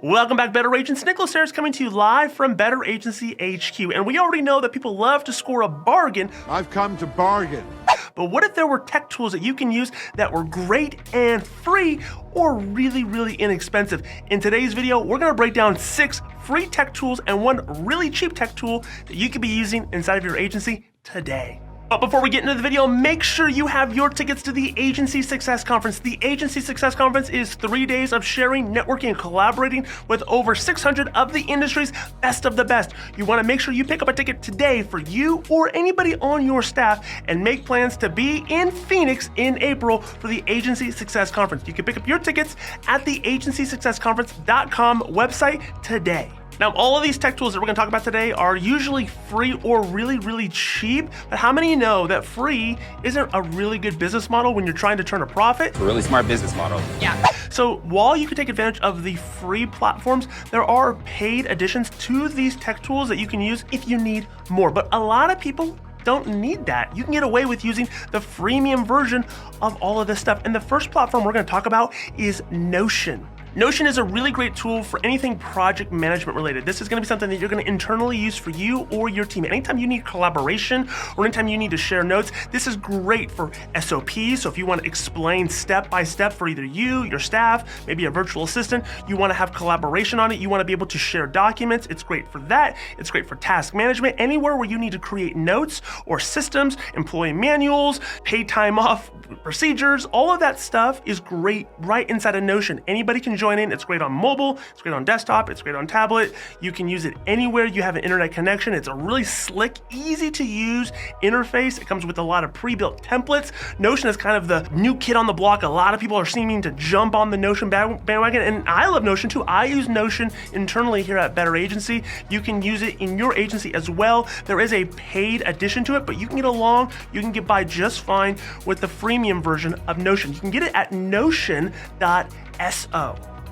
Welcome back, Better Agents. Nicholas Ayers coming to you live from Better Agency HQ. And we already know that people love to score a bargain. I've come to bargain. But what if there were tech tools that you can use that were great and free or really, really inexpensive? In today's video, we're gonna break down 6 free tech tools and 1 really cheap tech tool that you could be using inside of your agency today. But before we get into the video, make sure you have your tickets to the Agency Success Conference. The Agency Success Conference is 3 days of sharing, networking, and collaborating with over 600 of the industry's best of the best. You want to make sure you pick up a ticket today for you or anybody on your staff and make plans to be in Phoenix in April for the Agency Success Conference. You can pick up your tickets at the agencysuccessconference.com website today. Now, all of these tech tools that we're gonna talk about today are usually free or really, really cheap, but how many know that free isn't a really good business model when you're trying to turn a profit? A really smart business model. Yeah. So while you can take advantage of the free platforms, there are paid additions to these tech tools that you can use if you need more. But a lot of people don't need that. You can get away with using the freemium version of all of this stuff. And the first platform we're gonna talk about is Notion. Notion is a really great tool for anything project management related. This is gonna be something that you're gonna internally use for you or your team. Anytime you need collaboration or anytime you need to share notes, this is great for SOPs. So if you wanna explain step by step for either you, your staff, maybe a virtual assistant, you wanna have collaboration on it, you wanna be able to share documents, it's great for that. It's great for task management, anywhere where you need to create notes or systems, employee manuals, paid time off procedures, all of that stuff is great right inside of Notion. Anybody can join in. It's great on mobile, it's great on desktop, it's great on tablet. You can use it anywhere you have an internet connection. It's a really slick, easy to use interface. It comes with a lot of pre-built templates. Notion is kind of the new kid on the block. A lot of people are seeming to jump on the Notion bandwagon, and I love Notion too. I use Notion internally here at Better Agency. You can use it in your agency as well. There is a paid addition to it, but you can get by just fine with the freemium version of Notion. You can get it at notion.so.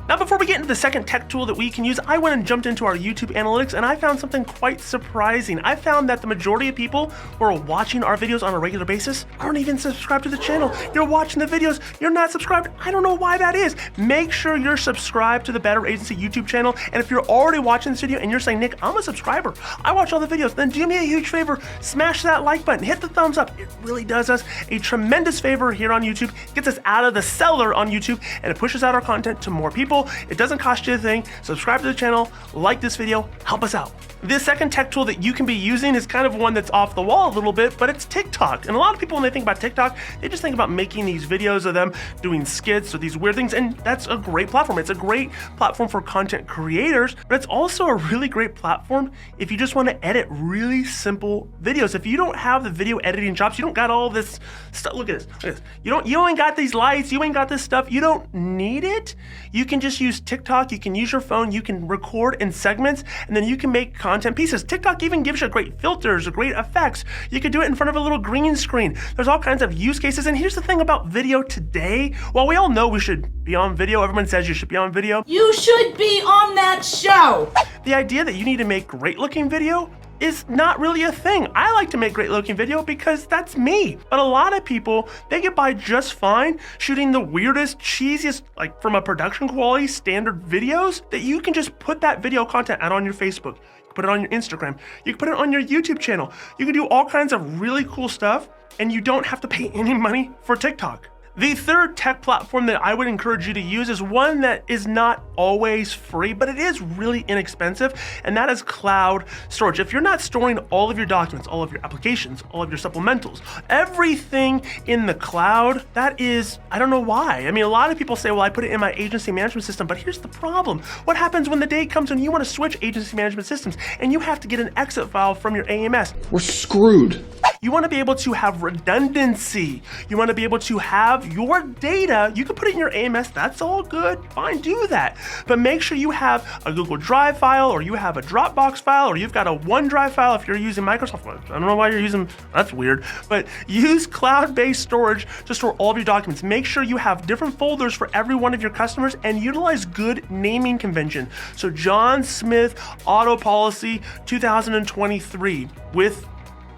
Now, before we get into the second tech tool that we can use, I went and jumped into our YouTube analytics and I found something quite surprising. I found that the majority of people who are watching our videos on a regular basis aren't even subscribed to the channel. You're watching the videos, you're not subscribed. I don't know why that is. Make sure you're subscribed to the Better Agency YouTube channel. And if you're already watching this video and you're saying, Nick, I'm a subscriber, I watch all the videos, then do me a huge favor, smash that like button, hit the thumbs up. It really does us a tremendous favor here on YouTube. It gets us out of the cellar on YouTube and it pushes out our content to more people. It doesn't cost you a thing. Subscribe to the channel, like this video, help us out. This second tech tool that you can be using is kind of one that's off the wall a little bit, but it's TikTok. And a lot of people, when they think about TikTok, they just think about making these videos of them doing skits or these weird things, and that's a great platform. It's a great platform for content creators, but it's also a really great platform if you just want to edit really simple videos. If you don't have the video editing chops, you don't got all this stuff. Look at this. Look at this. You ain't got these lights, you ain't got this stuff, you don't need it. You can just use TikTok, you can use your phone, you can record in segments, and then you can make content pieces. TikTok even gives you great filters or great effects. You could do it in front of a little green screen. There's all kinds of use cases. And here's the thing about video today. While we all know we should be on video, everyone says you should be on video. You should be on that show. The idea that you need to make great looking video is not really a thing. I like to make great looking video because that's me. But a lot of people, they get by just fine shooting the weirdest, cheesiest, like from a production quality standard videos that you can just put that video content out on your Facebook. You can put it on your Instagram. You can put it on your YouTube channel. You can do all kinds of really cool stuff and you don't have to pay any money for TikTok. The third tech platform that I would encourage you to use is one that is not always free, but it is really inexpensive, and that is cloud storage. If you're not storing all of your documents, all of your applications, all of your supplementals, everything in the cloud, that is, I don't know why. I mean, a lot of people say, well, I put it in my agency management system, but here's the problem. What happens when the day comes when you want to switch agency management systems and you have to get an exit file from your AMS? We're screwed. You want to be able to have redundancy. You want to be able to have your data. You can put it in your AMS. That's all good. Fine, do that. But make sure you have a Google Drive file, or you have a Dropbox file, or you've got a OneDrive file if you're using Microsoft. I don't know why you're using, that's weird. But use cloud-based storage to store all of your documents. Make sure you have different folders for every one of your customers and utilize good naming convention. So John Smith Auto Policy 2023 with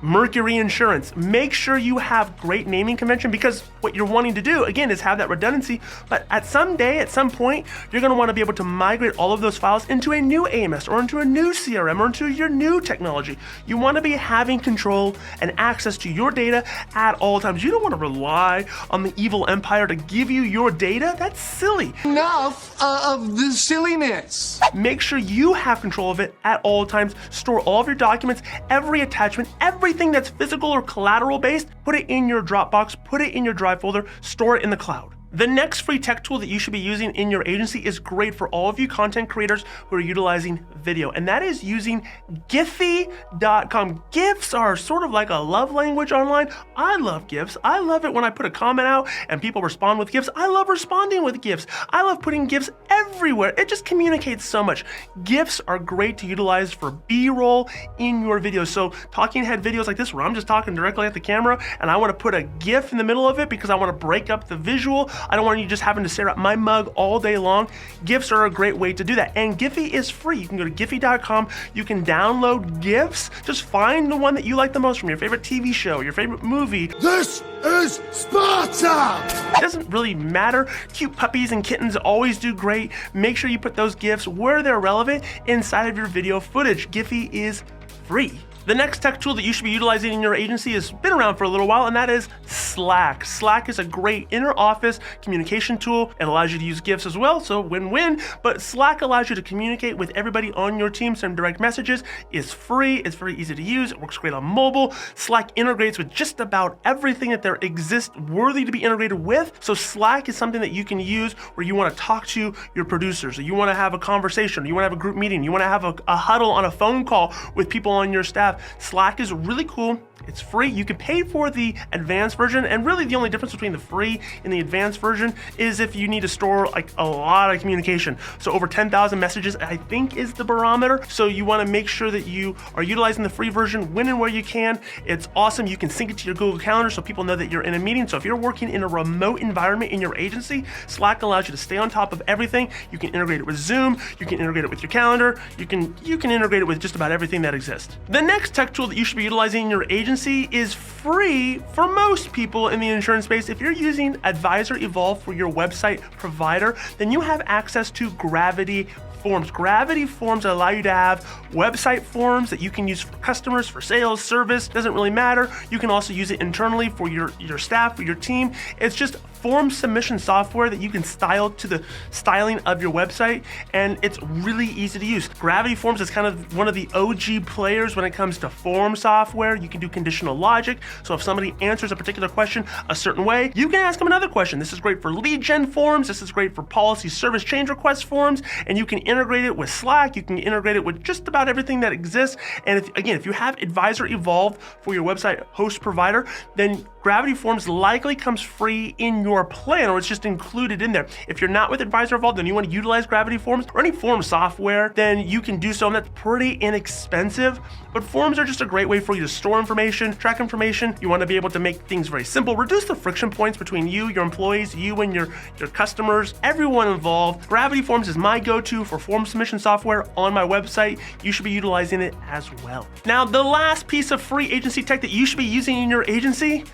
Mercury Insurance. Make sure you have great naming convention, because what you're wanting to do, again, is have that redundancy. But at some point, you're going to want to be able to migrate all of those files into a new AMS or into a new CRM or into your new technology. You want to be having control and access to your data at all times. You don't want to rely on the evil empire to give you your data. That's silly. Enough of the silliness. Make sure you have control of it at all times. Store all of your documents, every attachment, everything that's physical or collateral based. Put it in your Dropbox, put it in your Drive folder, store it in the cloud. The next free tech tool that you should be using in your agency is great for all of you content creators who are utilizing video, and that is using Giphy.com. GIFs are sort of like a love language online. I love GIFs. I love it when I put a comment out and people respond with GIFs. I love responding with GIFs. I love putting GIFs everywhere. It just communicates so much. GIFs are great to utilize for B-roll in your videos. So talking head videos like this, where I'm just talking directly at the camera and I want to put a GIF in the middle of it because I want to break up the visual. I don't want you just having to stare at my mug all day long. GIFs are a great way to do that. And Giphy is free. You can go to Giphy.com. You can download GIFs. Just find the one that you like the most from your favorite TV show, your favorite movie. This is Sparta! It doesn't really matter. Cute puppies and kittens always do great. Make sure you put those GIFs where they're relevant inside of your video footage. Giphy is free. The next tech tool that you should be utilizing in your agency has been around for a little while, and that is Slack. Slack is a great inter-office communication tool. It allows you to use GIFs as well, so win-win, but Slack allows you to communicate with everybody on your team, send direct messages. It's free, it's very easy to use, it works great on mobile. Slack integrates with just about everything that there exists worthy to be integrated with, so Slack is something that you can use where you want to talk to your producers, or you want to have a conversation, or you want to have a group meeting, you want to have a huddle on a phone call with people on your staff. Slack is really cool. It's free. You can pay for the advanced version, and really the only difference between the free and the advanced version is if you need to store like a lot of communication. So over 10,000 messages, I think, is the barometer. So you want to make sure that you are utilizing the free version when and where you can. It's awesome. You can sync it to your Google Calendar so people know that you're in a meeting. So if you're working in a remote environment in your agency, Slack allows you to stay on top of everything. You can integrate it with Zoom. You can integrate it with your calendar. You can integrate it with just about everything that exists. The next tech tool that you should be utilizing in your agency is free for most people in the insurance space. If you're using Advisor Evolve for your website provider, then you have access to Gravity Forms. Gravity Forms allow you to have website forms that you can use for customers, for sales, service, doesn't really matter. You can also use it internally for your staff, for your team. It's just form submission software that you can style to the styling of your website, and it's really easy to use. Gravity Forms is kind of one of the OG players when it comes to form software. You can do conditional logic, so if somebody answers a particular question a certain way, you can ask them another question. This is great for lead gen forms, this is great for policy service change request forms, and you can integrate it with Slack, you can integrate it with just about everything that exists. And if you have Advisor Evolve for your website host provider, then Gravity Forms likely comes free in your plan, or it's just included in there. If you're not with Advisor Evolve, then you want to utilize Gravity Forms or any form software, then you can do so, and that's pretty inexpensive. But forms are just a great way for you to store information, track information. You want to be able to make things very simple, reduce the friction points between you, your employees, you and your customers, everyone involved. Gravity Forms is my go-to for form submission software on my website. You should be utilizing it as well. Now, the last piece of free agency tech that you should be using in your agency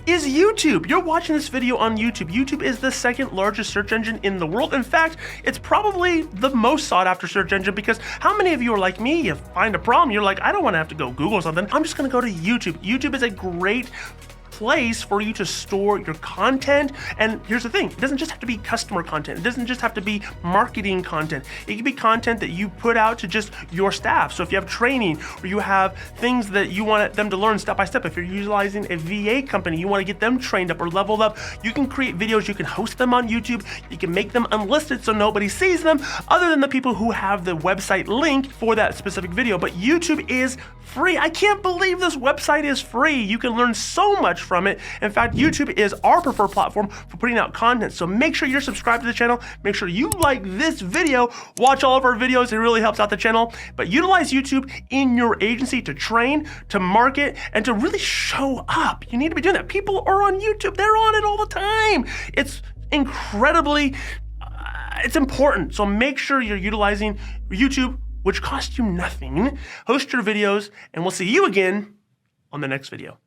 is YouTube. You're watching this video on YouTube. YouTube is the second largest search engine in the world. In fact, it's probably the most sought after search engine, because how many of you are like me? You find a problem, you're like, I don't want to have to go Google something. I'm just going to go to YouTube. YouTube is a great place for you to store your content. And here's the thing, it doesn't just have to be customer content. It doesn't just have to be marketing content. It can be content that you put out to just your staff. So if you have training, or you have things that you want them to learn step by step, if you're utilizing a VA company, you want to get them trained up or leveled up, you can create videos, you can host them on YouTube, you can make them unlisted so nobody sees them other than the people who have the website link for that specific video. But YouTube is free. I can't believe this website is free. You can learn so much from it. In fact, YouTube is our preferred platform for putting out content. So make sure you're subscribed to the channel. Make sure you like this video. Watch all of our videos. It really helps out the channel. But utilize YouTube in your agency to train, to market, and to really show up. You need to be doing that. People are on YouTube. They're on it all the time. It's incredibly, it's important. So make sure you're utilizing YouTube, which costs you nothing. Host your videos, and we'll see you again on the next video.